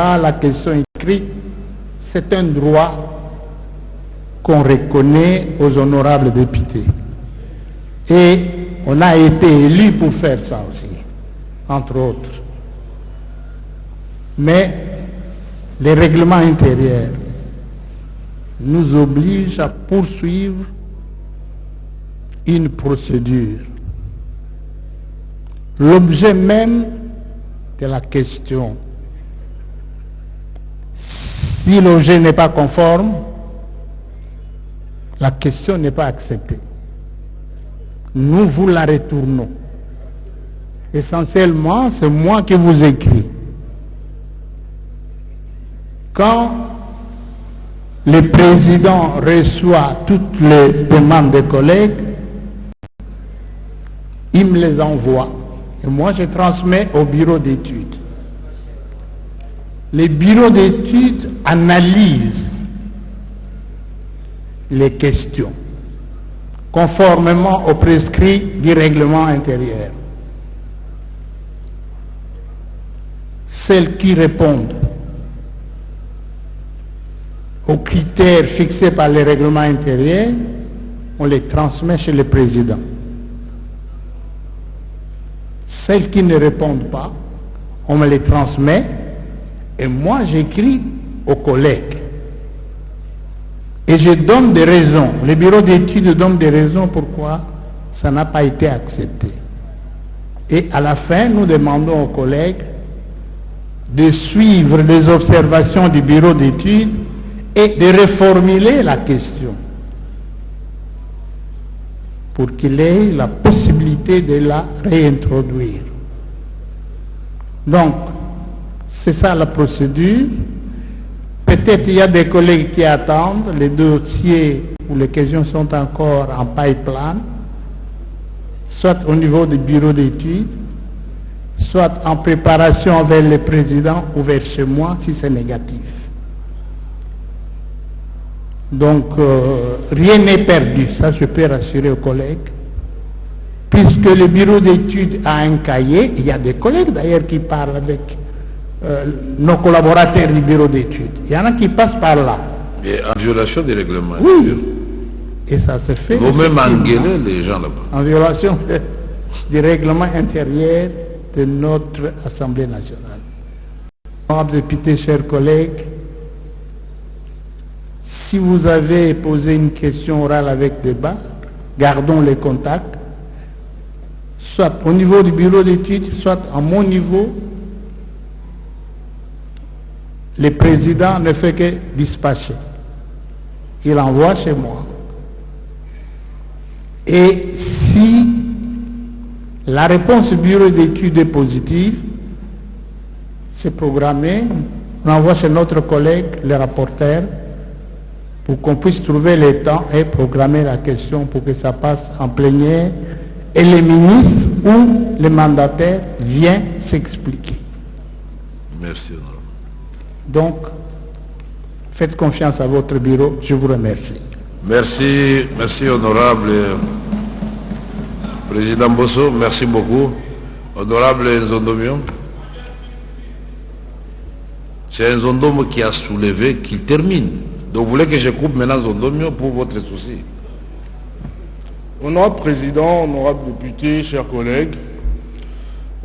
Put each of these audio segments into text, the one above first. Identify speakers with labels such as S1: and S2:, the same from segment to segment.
S1: la question écrite, c'est un droit qu'on reconnaît aux honorables députés. Et on a été élus pour faire ça aussi, entre autres. Mais les règlements intérieurs nous obligent à poursuivre une procédure. L'objet même de la question, si l'objet n'est pas conforme, la question n'est pas acceptée. Nous vous la retournons. Essentiellement, c'est moi qui vous écris. Quand le président reçoit toutes les demandes des collègues, il me les envoie. Et moi, je transmets au bureau d'études. Les bureaux d'études analysent les questions conformément aux prescrits du règlement intérieur. Celles qui répondent aux critères fixés par les règlements intérieurs, on les transmet chez le président. Celles qui ne répondent pas, on me les transmet et moi j'écris aux collègues. Et je donne des raisons. Le bureau d'études donne des raisons pourquoi ça n'a pas été accepté. Et à la fin, nous demandons aux collègues de suivre les observations du bureau d'études et de reformuler la question pour qu'il ait la possibilité de la réintroduire. Donc, c'est ça la procédure. Peut-être il y a des collègues qui attendent, les dossiers ou les questions sont encore en pipeline, soit au niveau du bureau d'études, soit en préparation vers le président ou vers chez moi si c'est négatif. Donc, rien n'est perdu, ça je peux rassurer aux collègues. Puisque le bureau d'études a un cahier, il y a des collègues d'ailleurs qui parlent avec nos collaborateurs du bureau d'études. Il y en a qui passent par là.
S2: Et en violation des règlements.
S1: Oui. Et ça se fait.
S2: Vous-même engueulez les gens là-bas.
S1: En violation du règlement intérieur de notre Assemblée nationale. Honorables députés, chers collègues, si vous avez posé une question orale avec débat, gardons les contacts, soit au niveau du bureau d'études, soit à mon niveau. Le président ne fait que dispatcher. Il envoie chez moi. Et si la réponse du bureau d'études est positive, c'est programmé, on envoie chez notre collègue, le rapporteur, pour qu'on puisse trouver le temps et programmer la question pour que ça passe en plénière et le ministre ou le mandataire vient s'expliquer.
S2: Merci, honorable.
S1: Donc, faites confiance à votre bureau. Je vous remercie.
S2: Merci, merci honorable président Bosso, merci beaucoup. Honorable Nzondomio, c'est Nzondomo qui a soulevé qu'il termine. Donc vous voulez que je coupe maintenant Nzondomio pour votre souci?
S3: Honorable président, honorable député, chers collègues,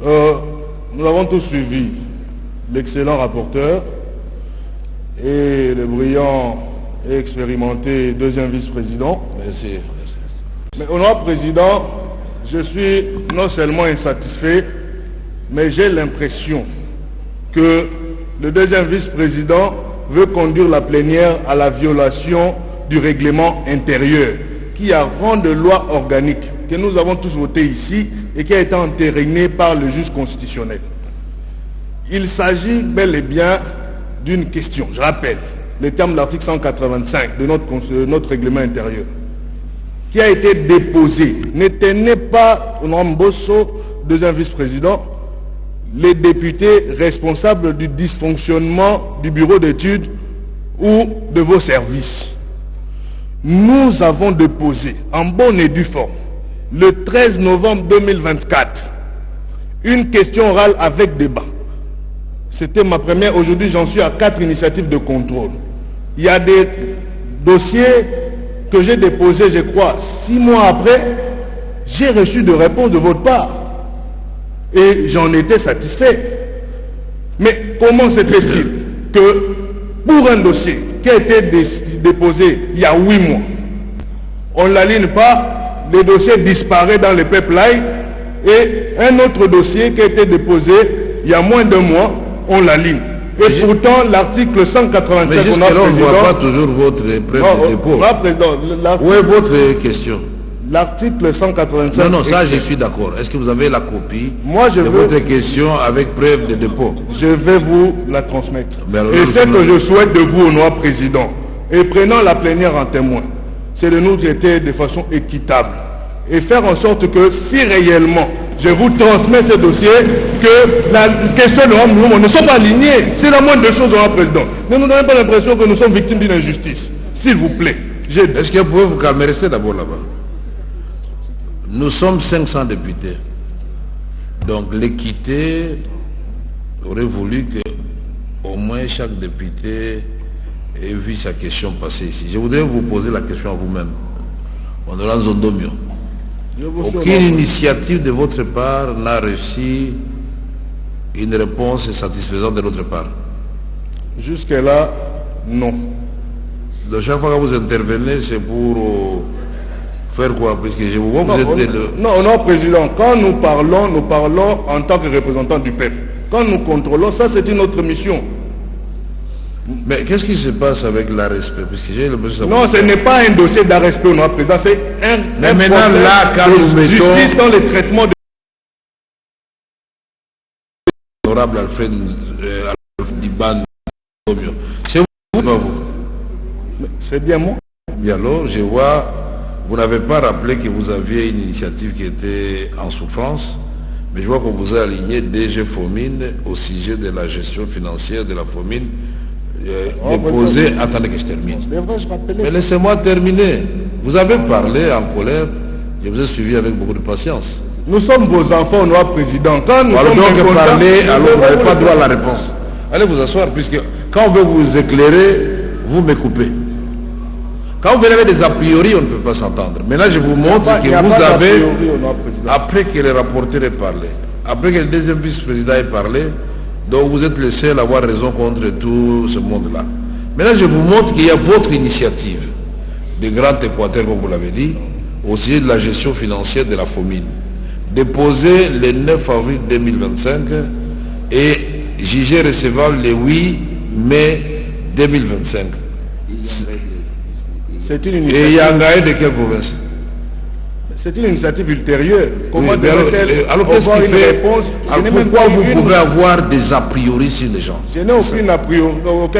S3: nous avons tous suivi l'excellent rapporteur et le brillant et expérimenté deuxième vice-président.
S2: Merci.
S3: Mais honorable président, je suis non seulement insatisfait, mais j'ai l'impression que le deuxième vice-président veut conduire la plénière à la violation du règlement intérieur, qui a rang de loi organique, que nous avons tous voté ici et qui a été entériné par le juge constitutionnel. Il s'agit bel et bien d'une question, je rappelle, les termes de l'article 185 de notre règlement intérieur, qui a été déposé. Ne tenez pas, honorable Bosso, deuxième vice-président, les députés responsables du dysfonctionnement du bureau d'études ou de vos services. Nous avons déposé en bonne et due forme, le 13 novembre 2024, une question orale avec débat C'était ma première. Aujourd'hui, j'en suis à 4 initiatives de contrôle. Il y a des dossiers que j'ai déposés, je crois, 6 mois après. J'ai reçu de réponses de votre part. Et j'en étais satisfait. Mais comment se fait-il que pour un dossier qui a été déposé il y a 8 mois, on ne l'aligne pas, le dossier disparaît dans le pipeline, et un autre dossier qui a été déposé il y a moins d'1 mois, on l'aligne. Et pourtant, l'article 187...
S2: Mais jusqu'à là, on ne voit pas toujours votre preuve de dépôt. Où est votre question?
S3: L'article 185...
S2: Non, ça je suis d'accord. Est-ce que vous avez la copie
S3: de
S2: votre question avec preuve de dépôt?
S3: Je vais vous la transmettre.
S2: Alors,
S3: et c'est que je souhaite de vous, honorable président, et prenant la plénière en témoin, c'est de nous traiter de façon équitable et faire en sorte que si réellement je vous transmets ce dossier, que la question de l'homme ne soit pas alignée. C'est la moindre des choses, honorable président. Ne nous donnez pas l'impression que nous sommes victimes d'une injustice. S'il vous plaît.
S2: Est-ce que vous pouvez vous calmer? Restez d'abord là-bas. Nous sommes 500 députés. Donc l'équité aurait voulu que au moins chaque député ait vu sa question passer ici. Je voudrais vous poser la question à vous-même. Honorable Zondomio. Aucune initiative de votre part n'a reçu une réponse satisfaisante de notre part.
S3: Jusque-là, non.
S2: Donc chaque fois que vous intervenez, c'est pour faire quoi? Parce que je vous vois, vous êtes...
S3: Non, président, quand nous parlons en tant que représentants du peuple. Quand nous contrôlons, ça c'est une autre mission.
S2: Mais qu'est-ce qui se passe avec l'arrêt-respect?
S3: Non, ce n'est pas un dossier d'arrêt-respect, notre président, c'est un
S2: problème de
S3: justice dans le traitement de...
S2: Honorable Alfred Diban, c'est vous, pas vous?
S3: C'est bien moi.
S2: Bien alors, je vois, vous n'avez pas rappelé que vous aviez une initiative qui était en souffrance, mais je vois qu'on vous a aligné DG Fomine au sujet de la gestion financière de la Fomine. Déposé, attendez que je termine. Mais laissez-moi terminer. Vous avez parlé en colère, je vous ai suivi avec beaucoup de patience.
S3: Nous sommes vos enfants, honorable président. Quand nous
S2: sommes
S3: donc
S2: parler, alors vous n'avez pas droit à la réponse. Allez vous asseoir, puisque quand on veut vous éclairer, vous me coupez. Quand vous venez avec des a priori, on ne peut pas s'entendre. Maintenant, je vous montre que vous avez, après que le rapporteur ait parlé, après que le deuxième vice-président ait parlé, donc vous êtes le seul à avoir raison contre tout ce monde-là. Maintenant, je vous montre qu'il y a votre initiative de Grand Équateur, comme vous l'avez dit, au sujet de la gestion financière de la Fomine, déposée le 9 avril 2025 et jugée recevable le 8 mai 2025.
S3: C'est une initiative.
S2: Et il y a un gars de quelle province?
S3: C'est une initiative ultérieure. Comment
S2: oui, alors qu'est-ce qui fait? Alors pourquoi vous pouvez avoir des a priori sur les gens?
S3: Je n'ai aucun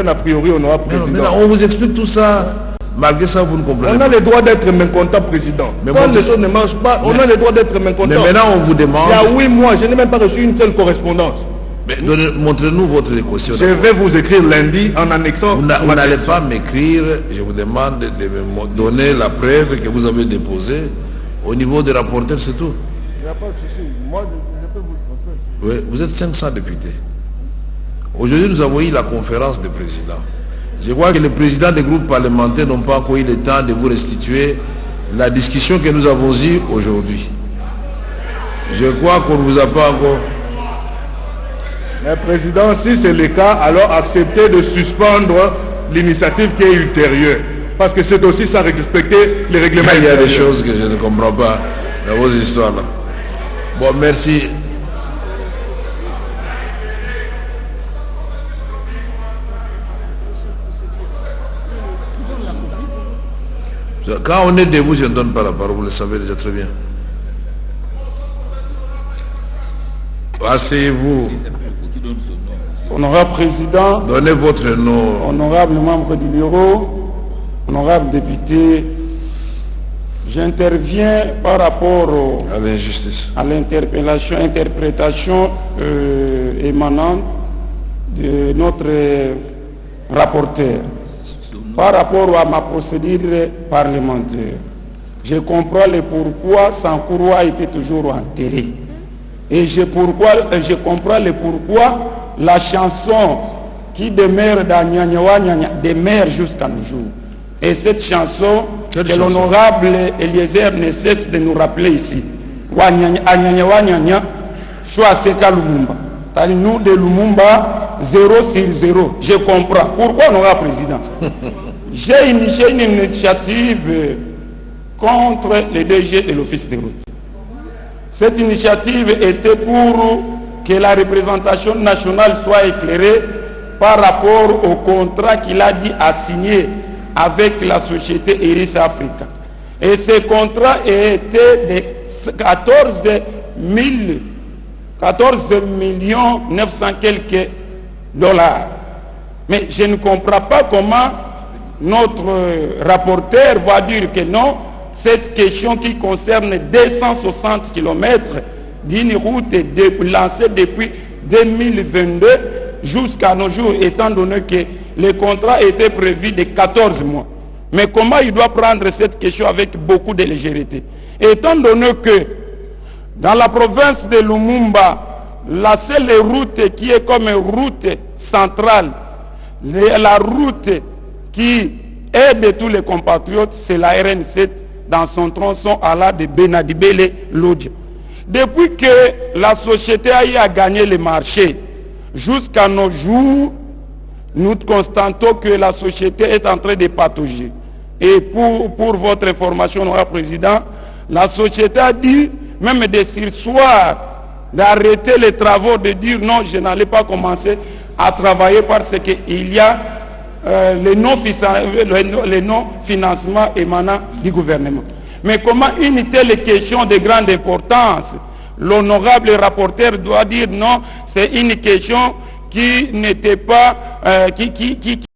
S3: a priori, honorable président.
S2: Maintenant, on vous explique tout ça. Malgré ça, vous ne comprenez pas.
S3: On a le droit d'être mécontent, président. Mais quand les choses ne marchent pas, on a le droit d'être mécontent.
S2: Mais maintenant, on vous demande...
S3: Il y a 8 mois, je n'ai même pas reçu une seule correspondance.
S2: Mais montrez-nous votre équation.
S3: Je vais vous écrire lundi en annexant...
S2: Vous n'allez pas m'écrire, je vous demande de me donner la preuve que vous avez déposée. Au niveau des rapporteurs, c'est tout.
S3: Il n'y a pas de souci. Moi, je peux vous le transmettre.
S2: Oui, vous êtes 500 députés. Aujourd'hui, nous avons eu la conférence des présidents. Je crois que les présidents des groupes parlementaires n'ont pas encore eu le temps de vous restituer la discussion que nous avons eue aujourd'hui. Je crois qu'on ne vous a pas encore...
S3: Mais président, si c'est le cas, alors acceptez de suspendre l'initiative qui est ultérieure. Parce que c'est aussi ça, respecter les règlements.
S2: Il y a des choses que je ne comprends pas dans vos histoires-là. Bon, merci. Quand on est debout, je ne donne pas la parole, vous le savez déjà très bien. Asseyez-vous.
S4: Honorable Président,
S2: donnez votre nom.
S4: Honorable membre du bureau, honorable député, j'interviens par rapport
S2: à l'injustice,
S4: à interprétation émanante de notre rapporteur par rapport à ma procédure parlementaire. Je comprends le pourquoi Sankourou a été toujours enterré. Et je comprends le pourquoi la chanson qui demeure dans Nyanyawa Nyanya demeure jusqu'à nos jours. Et cette chanson
S2: Quelle
S4: que
S2: chanson?
S4: l'honorable Eliezer ne cesse de nous rappeler ici. Nyanyawa Nyanya, Chouaseka Lumumba. Nous de Lumumba, 0 sur 0. Je comprends. Pourquoi honorable président? J'ai initié une initiative contre les DG de l'Office des routes. Cette initiative était pour que la représentation nationale soit éclairée par rapport au contrat qu'il a dit à signer avec la société Iris Africa. Et ce contrat était de 14 millions 900 quelques dollars. Mais je ne comprends pas comment notre rapporteur va dire que non, cette question qui concerne 260 km d'une route lancée depuis 2022 jusqu'à nos jours, étant donné que le contrat était prévu de 14 mois. Mais comment il doit prendre cette question avec beaucoup de légèreté? Étant donné que dans la province de Lumumba, la seule route qui est comme une route centrale, la route qui aide tous les compatriotes, c'est la RN7 dans son tronçon à la de Benadibele Lodja. Depuis que la société a gagné le marché, jusqu'à nos jours, nous constatons que la société est en train de patauger. Et pour votre information, honorable président, la société a dit, même de sursoir, d'arrêter les travaux, de dire non, je n'allais pas commencer à travailler parce qu'il y a le non-financement émanant du gouvernement. Mais comment une telle question de grande importance, l'honorable rapporteur doit dire non, c'est une question qui n'était pas, qui